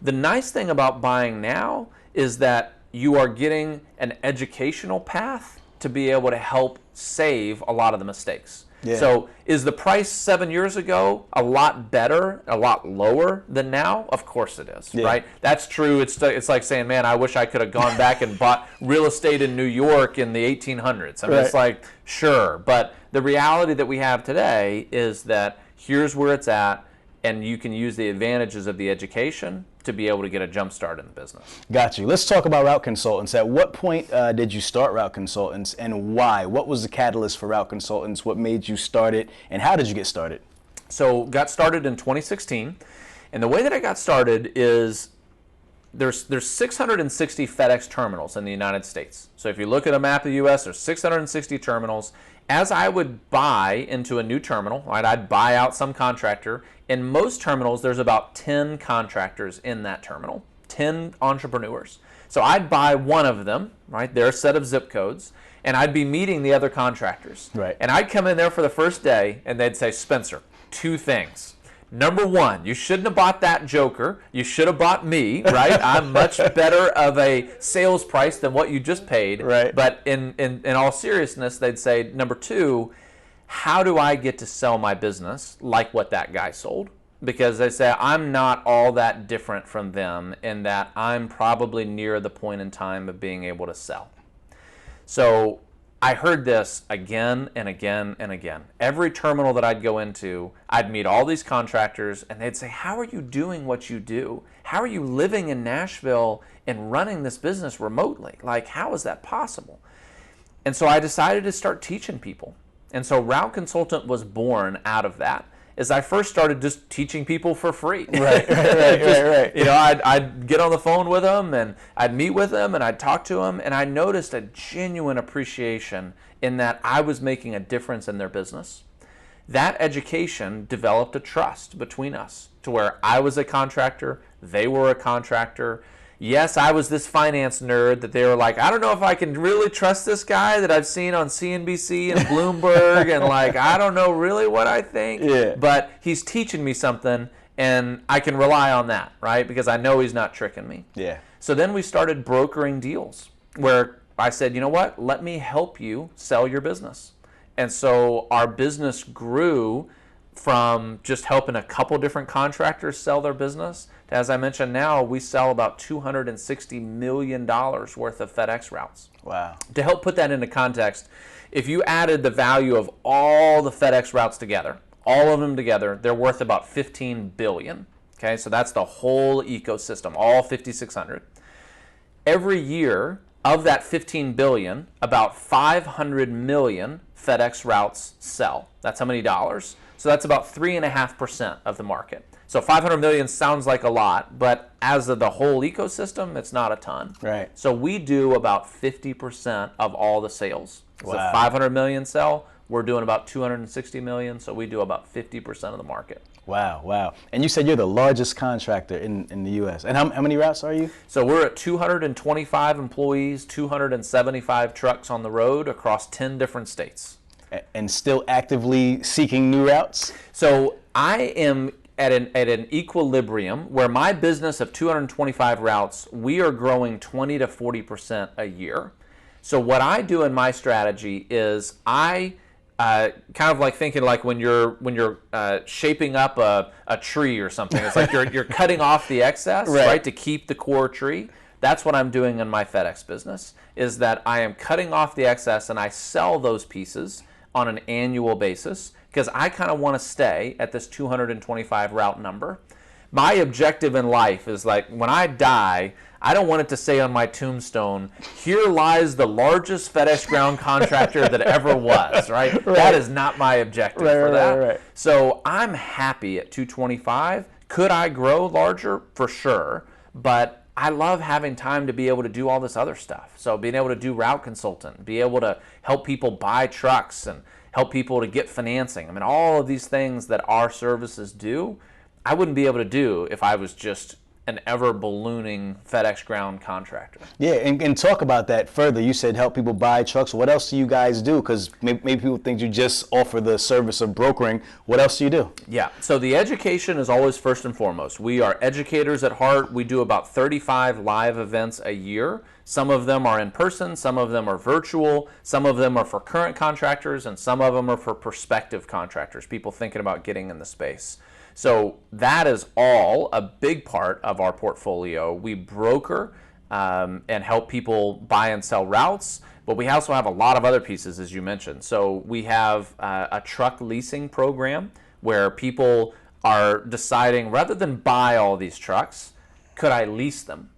The nice thing about buying now is that you are getting an educational path to be able to help save a lot of the mistakes. Yeah. So is the price 7 years ago a lot better, a lot lower than now? Of course it is, right? That's true. It's like saying, man, I wish I could have gone back and bought real estate in New York in the 1800s. I mean, it's like, sure. But the reality that we have today is that here's where it's at, and you can use the advantages of the education to be able to get a jump start in the business. Got you. Let's talk about Route Consultants. At what point did you start Route Consultants, and why? What was the catalyst for Route Consultants? What made you start it, and how did you get started? So got started in 2016, and the way that I got started is there's 660 FedEx terminals in the United States. So if you look at a map of the U.S., there's 660 terminals. As I would buy into a new terminal, right, I'd buy out some contractor. In most terminals, there's about 10 contractors in that terminal, 10 entrepreneurs. So I'd buy one of them, right, their set of zip codes, and I'd be meeting the other contractors. Right. And I'd come in there for the first day, and they'd say, Spencer, 2 things. Number 1, you shouldn't have bought that joker. You should have bought me, right? I'm much better of a sales price than what you just paid. Right. But in all seriousness, they'd say, number 2, how do I get to sell my business like what that guy sold? Because they say, I'm not all that different from them in that I'm probably near the point in time of being able to sell. So I heard this again and again and again. Every terminal that I'd go into, I'd meet all these contractors, and they'd say, how are you doing what you do? How are you living in Nashville and running this business remotely? Like, how is that possible? And so I decided to start teaching people. And so Route Consultant was born out of that. is I first started just teaching people for free. Right. You know, I'd get on the phone with them, and I'd meet with them, and I'd talk to them, and I noticed a genuine appreciation in that I was making a difference in their business. That education developed a trust between us to where I was a contractor, they were a contractor. Yes, I was this finance nerd that they were like, I don't know if I can really trust this guy that I've seen on CNBC and Bloomberg, and like, I don't know really what I think, but he's teaching me something, and I can rely on that, right? Because I know he's not tricking me. Yeah. So then we started brokering deals where I said, you know what, let me help you sell your business. And so our business grew from just helping a couple different contractors sell their business to, as I mentioned now, we sell about $260 million worth of FedEx routes. Wow. To help put that into context, if you added the value of all the FedEx routes together, all of them together, they're worth about $15 billion. Okay, so that's the whole ecosystem, all 5,600. Every year of that $15 billion, about 500 million FedEx routes sell. That's how many dollars? So that's about 3.5% of the market. So 500 million sounds like a lot, but as of the whole ecosystem, it's not a ton. Right. So we do about 50% of all the sales. So Wow. 500 million sell, we're doing about 260 million, so we do about 50% of the market. Wow. And you said you're the largest contractor in the U.S. And how many routes are you? So we're at 225 employees, 275 trucks on the road across 10 different states. And still actively seeking new routes? So I am at an equilibrium where my business of 225 routes, we are growing 20 to 40% a year. So what I do in my strategy is I kind of like thinking like when you're shaping up a tree or something. It's like you're cutting off the excess, right, to keep the core tree. That's what I'm doing in my FedEx business, is that I am cutting off the excess and I sell those pieces on an annual basis because I kind of want to stay at this 225 route number. My objective in life is like when I die, I don't want it to say on my tombstone, here lies the largest FedEx ground contractor that ever was, right? That is not my objective for that. Right. So I'm happy at 225. Could I grow larger? For sure. But I love having time to be able to do all this other stuff. So being able to do route consultant, be able to help people buy trucks and help people to get financing. I mean, all of these things that our services do, I wouldn't be able to do if I was just an ever-ballooning FedEx ground contractor. Yeah, and talk about that further. You said help people buy trucks. What else do you guys do? Because maybe people think you just offer the service of brokering. What else do you do? Yeah, so the education is always first and foremost. We are educators at heart. We do about 35 live events a year. Some of them are in person, some of them are virtual, some of them are for current contractors, and some of them are for prospective contractors, people thinking about getting in the space. So that is all a big part of our portfolio. We broker and help people buy and sell routes, but we also have a lot of other pieces, as you mentioned. So we have a truck leasing program where people are deciding, rather than buy all these trucks, could I lease them?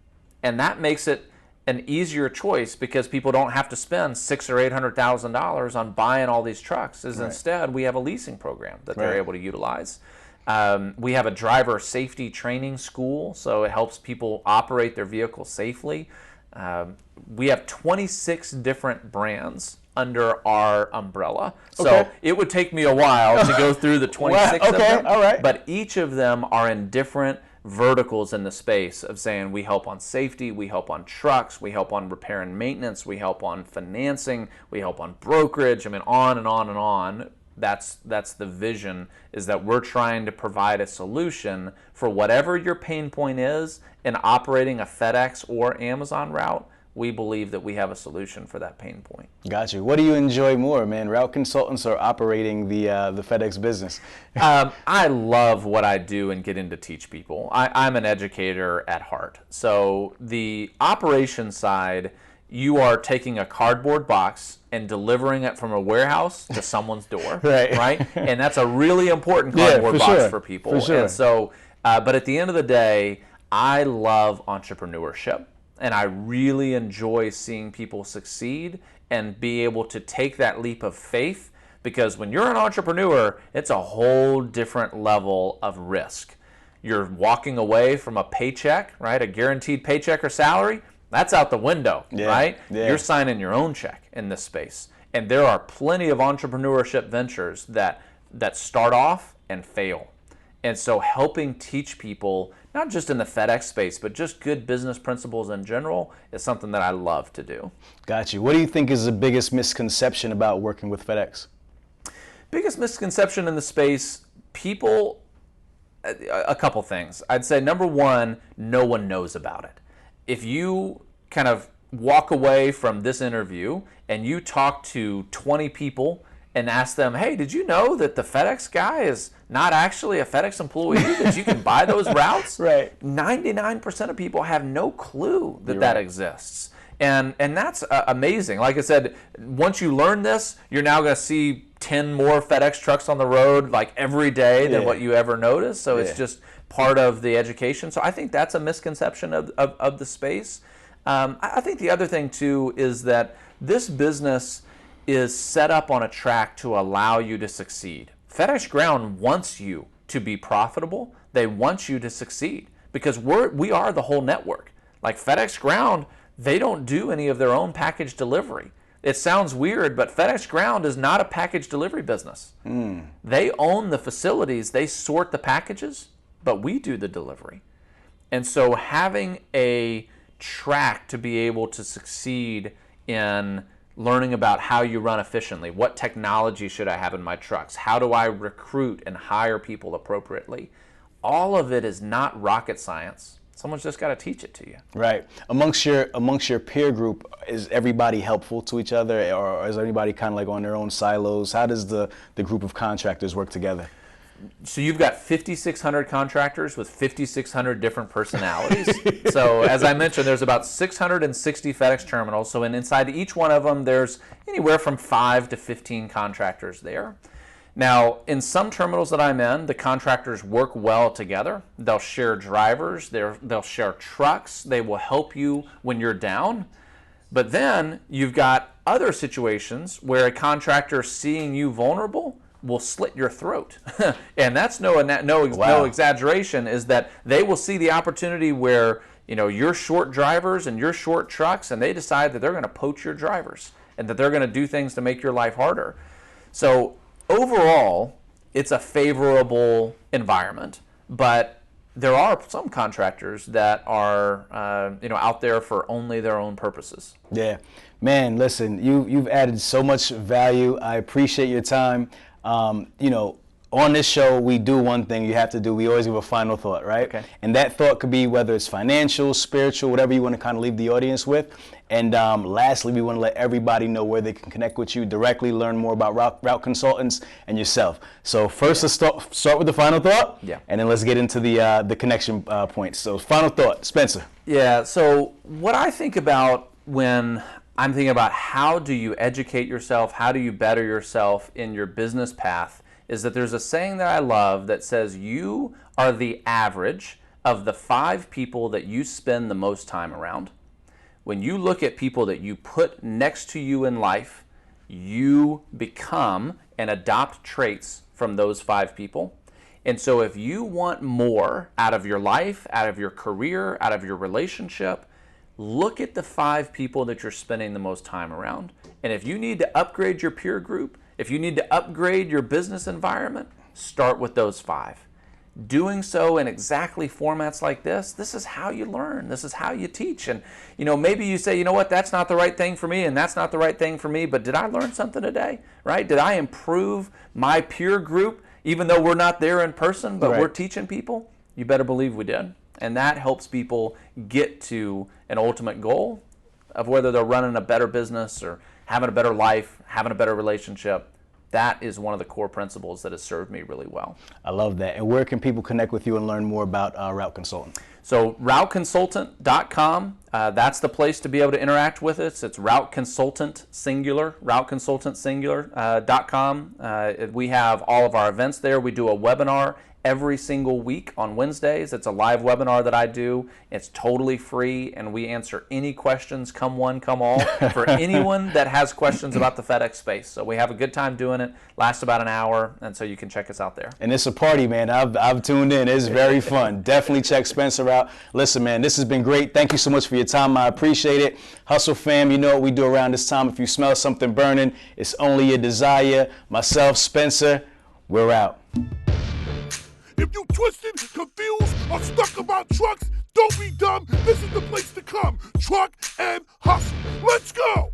And that makes it an easier choice because people don't have to spend $600,000 or $800,000 on buying all these trucks. Instead, we have a leasing program that they're able to utilize. We have a driver safety training school, so it helps people operate their vehicle safely. We have 26 different brands under our umbrella. So it would take me a while to go through the 26 of them. All right. But each of them are in different verticals in the space of saying we help on safety, we help on trucks, we help on repair and maintenance, we help on financing, we help on brokerage. I mean, on and on and on. That's the vision, is that we're trying to provide a solution for whatever your pain point is in operating a FedEx or Amazon route. We believe that we have a solution for that pain point. Got you. What do you enjoy more, man? Route consultants or operating the FedEx business? I love what I do and get in to teach people. I'm an educator at heart. So the operation side, you are taking a cardboard box and delivering it from a warehouse to someone's door, right? And that's a really important cardboard box for people. For sure. And so, but at the end of the day, I love entrepreneurship, and I really enjoy seeing people succeed and be able to take that leap of faith, Because when you're an entrepreneur, it's a whole different level of risk. You're walking away from a paycheck, right? A guaranteed paycheck or salary. That's out the window, right? Yeah. You're signing your own check in this space. And there are plenty of entrepreneurship ventures that start off and fail. And so helping teach people, not just in the FedEx space, but just good business principles in general, is something that I love to do. Got you. What do you think is the biggest misconception about working with FedEx? Biggest misconception in the space, people, a couple things. I'd say number one, no one knows about it. If you kind of walk away from this interview and you talk to 20 people and ask them, hey, did you know that the FedEx guy is not actually a FedEx employee, that you can buy those routes? Right. 99% of people have no clue that exists. And that's amazing. Like I said, once you learn this, you're now going to see 10 more FedEx trucks on the road like every day than what you ever noticed. So it's just part of the education. So I think that's a misconception of the space. I think the other thing too is that this business is set up on a track to allow you to succeed. FedEx Ground wants you to be profitable. They want you to succeed because we are the whole network. Like FedEx Ground, they don't do any of their own package delivery. It sounds weird, but FedEx Ground is not a package delivery business. They own the facilities, they sort the packages, but we do the delivery. And so having a track to be able to succeed in learning about how you run efficiently, what technology should I have in my trucks, how do I recruit and hire people appropriately, all of it is not rocket science. Someone's just got to teach it to you. Right. Amongst your peer group, is everybody helpful to each other, or is everybody kind of like on their own silos? How does the group of contractors work together? So you've got 5,600 contractors with 5,600 different personalities. So as I mentioned, there's about 660 FedEx terminals. So inside each one of them, there's anywhere from 5 to 15 contractors there. Now, in some terminals that I'm in, the contractors work well together. They'll share drivers, they'll share trucks, they will help you when you're down. But then you've got other situations where a contractor seeing you vulnerable will slit your throat. And that's no exaggeration, is that they will see the opportunity where you're short drivers and you're short trucks, and they decide that they're going to poach your drivers and that they're going to do things to make your life harder. So overall, it's a favorable environment, but there are some contractors that are out there for only their own purposes. Yeah, man, listen, you've added so much value. I appreciate your time. On this show, we do one thing you have to do. We always give a final thought, right? Okay. And that thought could be whether it's financial, spiritual, whatever you want to kind of leave the audience with. And lastly, we want to let everybody know where they can connect with you directly, learn more about route consultants and yourself. So first, let's start with the final thought, and then let's get into the connection points. So final thought, Spencer. Yeah, so what I think about when I'm thinking about how do you educate yourself, how do you better yourself in your business path, is that there's a saying that I love that says you are the average of the 5 people that you spend the most time around. When you look at people that you put next to you in life, you become and adopt traits from those 5 people. And so if you want more out of your life, out of your career, out of your relationship, look at the 5 people that you're spending the most time around. And if you need to upgrade your peer group, if you need to upgrade your business environment, start with those 5. Doing so in exactly formats like this is how you learn. This is how you teach. And maybe you say, you know what, that's not the right thing for me, and that's not the right thing for me, but did I learn something today, right? Did I improve my peer group, even though we're not there in person, but we're teaching people? You better believe we did. And that helps people get to an ultimate goal of whether they're running a better business or having a better life, having a better relationship. That is one of the core principles that has served me really well. I love that. And where can people connect with you and learn more about Route Consultant? So routeconsultant.com, that's the place to be able to interact with us. It's Route Consultant Singular, routeconsultantsingular.com. We have all of our events there. We do a webinar every single week on Wednesdays. It's a live webinar that I do. It's totally free, and we answer any questions, come one, come all, for anyone that has questions about the FedEx space. So we have a good time doing it. Lasts about an hour, and so you can check us out there. And it's a party, man. I've tuned in. It's very fun. Definitely check Spencer out. Listen, man, this has been great. Thank you so much for your time. I appreciate it. Hustle fam, you know what we do around this time. If you smell something burning, it's only a desire. Myself, Spencer, we're out. If you twisted, confused, or stuck about trucks, don't be dumb. This is the place to come. Truck and hustle. Let's go.